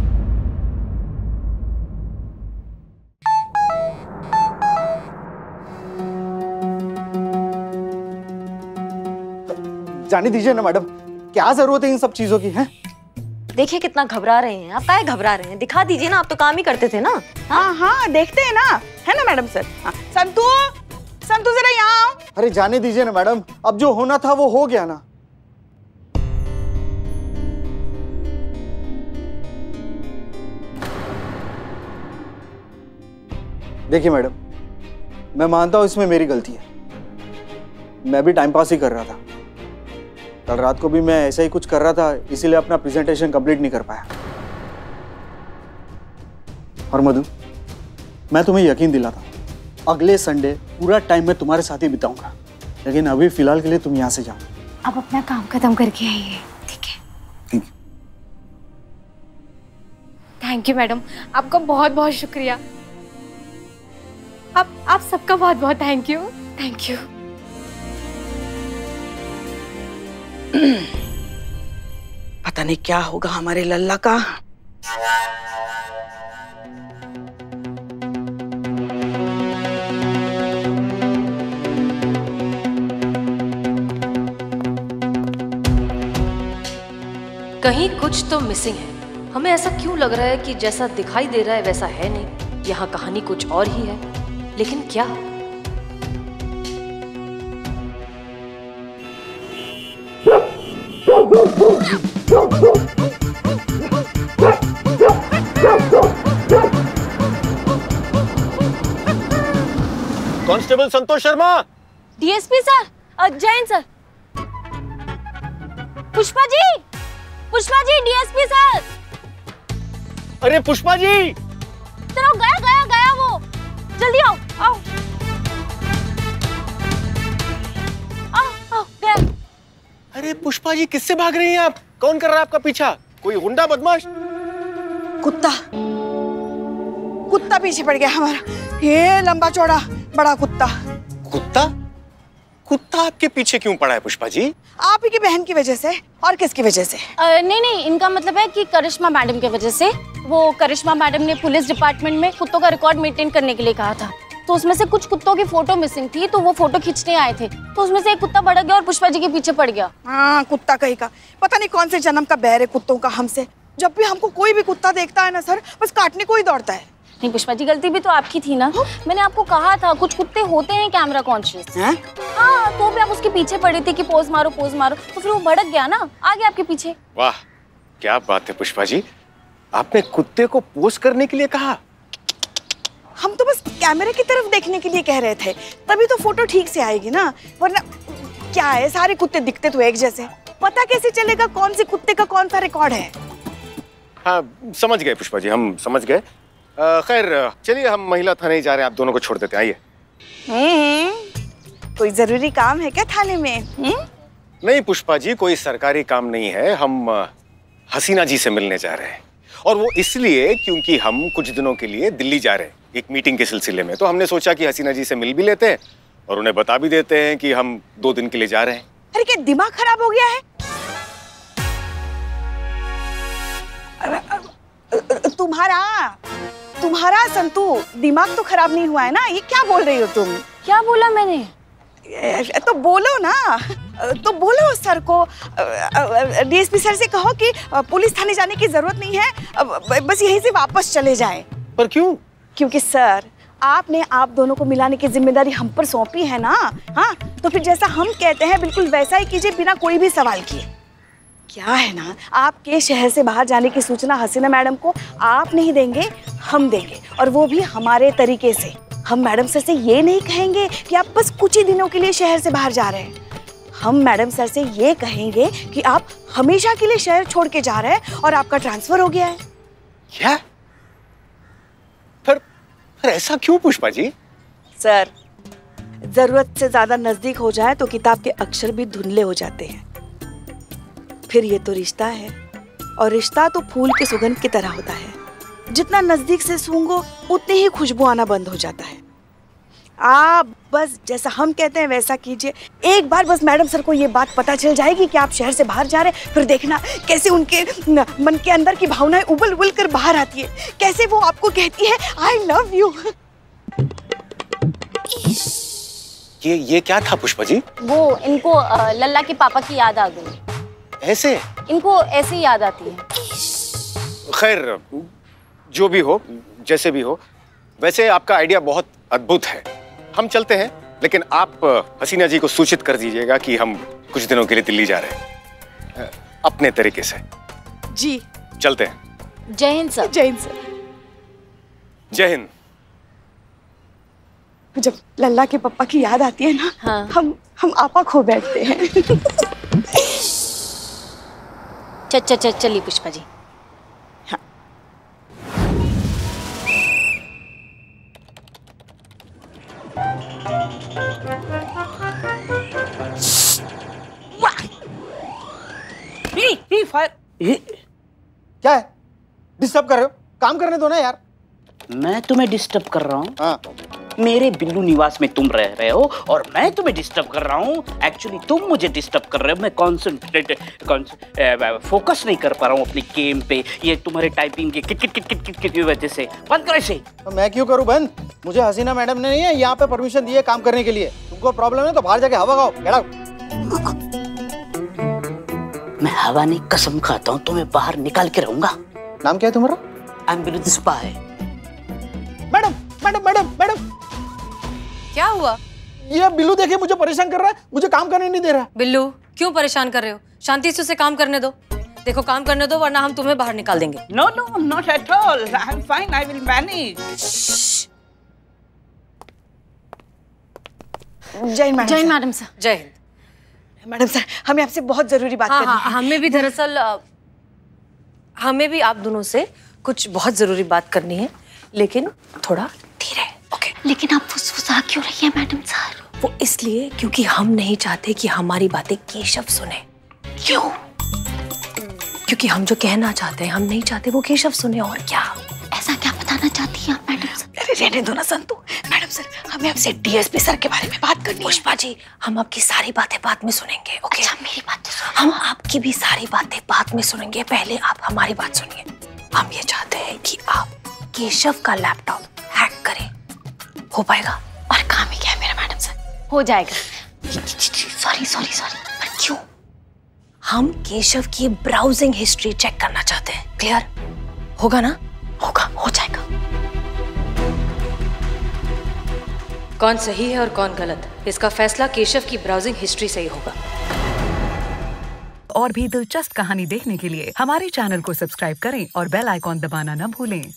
जाने दीजिए ना मैडम, क्या जरूरत है इन सब चीजों की? है देखिए कितना घबरा रहे हैं आप। काहे घबरा रहे हैं? दिखा दीजिए ना, आप तो काम ही करते थे ना। हाँ हाँ, देखते हैं ना, है ना मैडम सर? हाँ। संतू, संतू जरा यहाँ आओ। अरे जाने दीजिए ना मैडम, अब जो होना था वो हो गया ना। देखिए मैडम, मैं मानता हूं इसमें मेरी गलती है, मैं भी टाइम पास ही कर रहा था। कल रात को भी मैं ऐसा ही कुछ कर रहा था, इसीलिए अपना प्रेजेंटेशन कंप्लीट नहीं कर पाया। और मधु, मैं तुम्हें यकीन दिलाता हूं, अगले संडे पूरा टाइम मैं तुम्हारे साथ ही बिताऊंगा, लेकिन अभी फिलहाल के लिए तुम यहाँ से जाओ। अब अपना काम खत्म करके आइए, ठीक है? ठीक है। थैंक यू मैडम, आपका बहुत बहुत शुक्रिया। आप सबका बहुत बहुत थैंक यू। Thank you. पता नहीं क्या होगा हमारे लल्ला का। कहीं कुछ तो मिसिंग है हमें ऐसा क्यों लग रहा है कि जैसा दिखाई दे रहा है वैसा है नहीं, यहाँ कहानी कुछ और ही है। लेकिन क्या? Constable Santosh Sharma. DSP sir, Jain sir. Pushpa ji, DSP sir. अरे पुष्पा जी, चलो गया वो, जल्दी आओ गया। अरे पुष्पा जी किससे भाग रही हैं आप? कौन कर रहा है आपका पीछा? कोई गुंडा बदमाश? कुत्ता पीछे पड़ गया हमारा, ये लंबा चौड़ा बड़ा कुत्ता। कुत्ता आपके पीछे क्यों पड़ा है पुष्पा जी? आप ही की बहन की वजह से। और किसकी वजह से? नहीं, इनका मतलब है कि करिश्मा मैडम की वजह से। वो करिश्मा मैडम ने पुलिस डिपार्टमेंट में कुत्तों का रिकॉर्ड मेंटेन करने के लिए कहा था, तो उसमें से कुछ कुत्तों की फोटो मिसिंग थी, तो वो फोटो खींचने आए थे, तो उसमें से एक कुत्ता भड़क गया और पुष्पा जी के पीछे पड़ गया। हाँ, कुत्ता कहीं का, पता नहीं कौन से जन्म का बैर है कुत्तों का हमसे। जब भी हमको कोई भी कुत्ता देखता है ना सर, बस काटने को ही दौड़ता है। नहीं पुष्पा जी, गलती भी तो आपकी थी ना। मैंने आपको कहा था कुछ कुत्ते होते हैं कैमरा कॉन्शियस। हाँ, तो भी आप उसके पीछे पड़े थे कि पोज मारो, तो फिर वो भड़क गया ना, आ गया आपके पीछे। वाह, क्या बात है पुष्पा जी, आपने कुत्ते को पोज करने के लिए कहा? हम तो बस कैमरे की तरफ देखने के लिए कह रहे थे, तभी तो फोटो ठीक से आएगी ना, वरना क्या है, सारे कुत्ते दिखते तो एक जैसे, पता कैसे चलेगा कौन से कुत्ते का कौन सा रिकॉर्ड है? हाँ समझ गए पुष्पा जी, हम समझ गए। खैर चलिए, हम महिला थाने ही जा रहे हैं, आप दोनों को छोड़ देते हैं, आइए। कोई जरूरी काम है क्या थाने में? नहीं पुष्पा जी, कोई सरकारी काम नहीं है, हम हसीना जी से मिलने जा रहे हैं, और वो इसलिए क्योंकि हम कुछ दिनों के लिए दिल्ली जा रहे हैं एक मीटिंग के सिलसिले में, तो हमने सोचा कि हसीना जी से मिल भी लेते हैं और उन्हें बता भी देते हैं कि हम 2 दिन के लिए जा रहे हैं। अरे क्या दिमाग खराब हो गया है? तुम्हारा संतू दिमाग तो खराब नहीं हुआ है ना? ये क्या बोल रही हो तुम? क्या बोला मैंने? तो बोलो ना, तो बोलो सर को, डीएसपी सर से कहो कि पुलिस थाने जाने की जरूरत नहीं है, बस यहीं से वापस चले जाएं। पर क्यों? क्योंकि सर आपने आप दोनों को मिलाने की जिम्मेदारी हम पर सौंपी है ना। हाँ, तो फिर जैसा हम कहते हैं बिल्कुल वैसा ही कीजिए, बिना कोई भी सवाल किए। क्या है ना, आपके शहर से बाहर जाने की सूचना हसीना मैडम को आप नहीं देंगे, हम देंगे, और वो भी हमारे तरीके से। हम मैडम सर से ये नहीं कहेंगे कि आप बस कुछ ही दिनों के लिए शहर से बाहर जा रहे हैं, हम मैडम सर से ये कहेंगे कि आप हमेशा के लिए शहर छोड़ के जा रहे हैं और आपका ट्रांसफर हो गया है। क्या? पर ऐसा क्यों पुष्पा जी? सर, जरूरत से ज्यादा नजदीक हो जाए तो किताब के अक्षर भी धुंधले हो जाते हैं। फिर ये तो रिश्ता है, और रिश्ता तो फूल की सुगंध की तरह होता है, जितना नजदीक से सूंघो उतनी ही खुशबू आना बंद हो जाता है। आप बस जैसा हम कहते हैं वैसा कीजिए। एक बार बस मैडम सर को ये बात पता चल जाएगी कि आप शहर से बाहर जा रहे हैं, फिर देखना कैसे उनके मन के अंदर की भावनाएं उबल उबल कर बाहर आती है, कैसे वो आपको कहती है आई लव यू। ये क्या था पुष्पा जी? वो इनको लल्ला के पापा की याद आ गई। ऐसे? इनको ऐसे ही याद आती है। खैर जो भी हो, जैसे भी हो, वैसे आपका आइडिया बहुत अद्भुत है। हम चलते हैं, लेकिन आप हसीना जी को सूचित कर दीजिएगा कि हम कुछ दिनों के लिए दिल्ली जा रहे हैं, अपने तरीके से। जी चलते हैं। जय हिंद सर। जय हिंद सर। जय हिंद। जब लल्ला के पापा की याद आती है ना, हाँ। हम आपा खो बैठते हैं। चलिए पुष्पा जी। हाँ। क्या है? डिस्टर्ब कर रहे हो? काम करने दो ना यार। मैं तुम्हें डिस्टर्ब कर रहा हूँ? हाँ। मेरे बिल्लू निवास में तुम रह रहे हो और मैं तुम्हें डिस्टर्ब कर रहा हूँ। एक्चुअली तुम मुझे डिस्टर्ब कर रहे हो, मैं फोकस नहीं कर पा रहा हूँ अपनी गेम पे। ये तुम्हारे टाइपिंग के kit kit kit kit kit की वजह से। बंद करो इसे। मैं क्यों करूँ बंद? मुझे हसीना मैडम ने नहीं है यहाँ पे परमिशन दी है काम करने के लिए। तुमको प्रॉब्लम है तो बाहर जाके हवा खाओ। Get out. मैं हवा नहीं, कसम खाता हूँ तुम्हें बाहर निकाल के रहूंगा। नाम क्या है तुम्हारा? I am Billu the spy. Madam madam madam madam, क्या हुआ? ये बिल्लू देखिए मुझे परेशान कर रहा है, मुझे काम करने नहीं दे रहा। बिल्लू क्यों परेशान कर रहे हो? शांति से उसे काम करने दो। देखो काम करने दो वरना हम तुम्हें बाहर निकाल देंगे। No no not at all, I am fine, I will manage. जय मैडम। जय मैडम सर। जय हिंद। मैडम सर, हमें आपसे बहुत जरूरी बात करनी है। हमें भी दरअसल हमें भी आप दोनों से कुछ बहुत जरूरी बात करनी है, लेकिन थोड़ा धीरे। ओके। लेकिन आप फुसफुसा क्यों रही है मैडम सर? वो इसलिए क्योंकि हम नहीं चाहते कि हमारी बातें केशव सुने। क्यों? क्योंकि हम जो कहना चाहते हैं हम नहीं चाहते वो केशव सुने। और क्या? ऐसा क्या बताना चाहती हैं आप मैडम सर? अरे रहने दो ना संतु। मैडम सर, हमें आपसे डीएसपी सर के बारे में बात करनी है। पुष्पा जी, हम आपकी सारी बातें बाद में सुनेंगे। ओके? अच्छा मेरी बात तो हम आपकी भी सारी बातें बाद में सुनेंगे, पहले आप हमारी बात सुनिए। हम ये चाहते हैं कि आप केशव का लैपटॉप हैक करें। हो पाएगा? और काम ही क्या है मेरा मैडम सर? हो जाएगा। सॉरी सॉरी सॉरी, पर क्यों? हम केशव की ब्राउजिंग हिस्ट्री चेक करना चाहते हैं। क्लियर? होगा ना? होगा, हो जाएगा। कौन सही है और कौन गलत, इसका फैसला केशव की ब्राउजिंग हिस्ट्री से ही होगा। और भी दिलचस्प कहानी देखने के लिए हमारे चैनल को सब्सक्राइब करें और बेल आइकॉन दबाना न भूलें।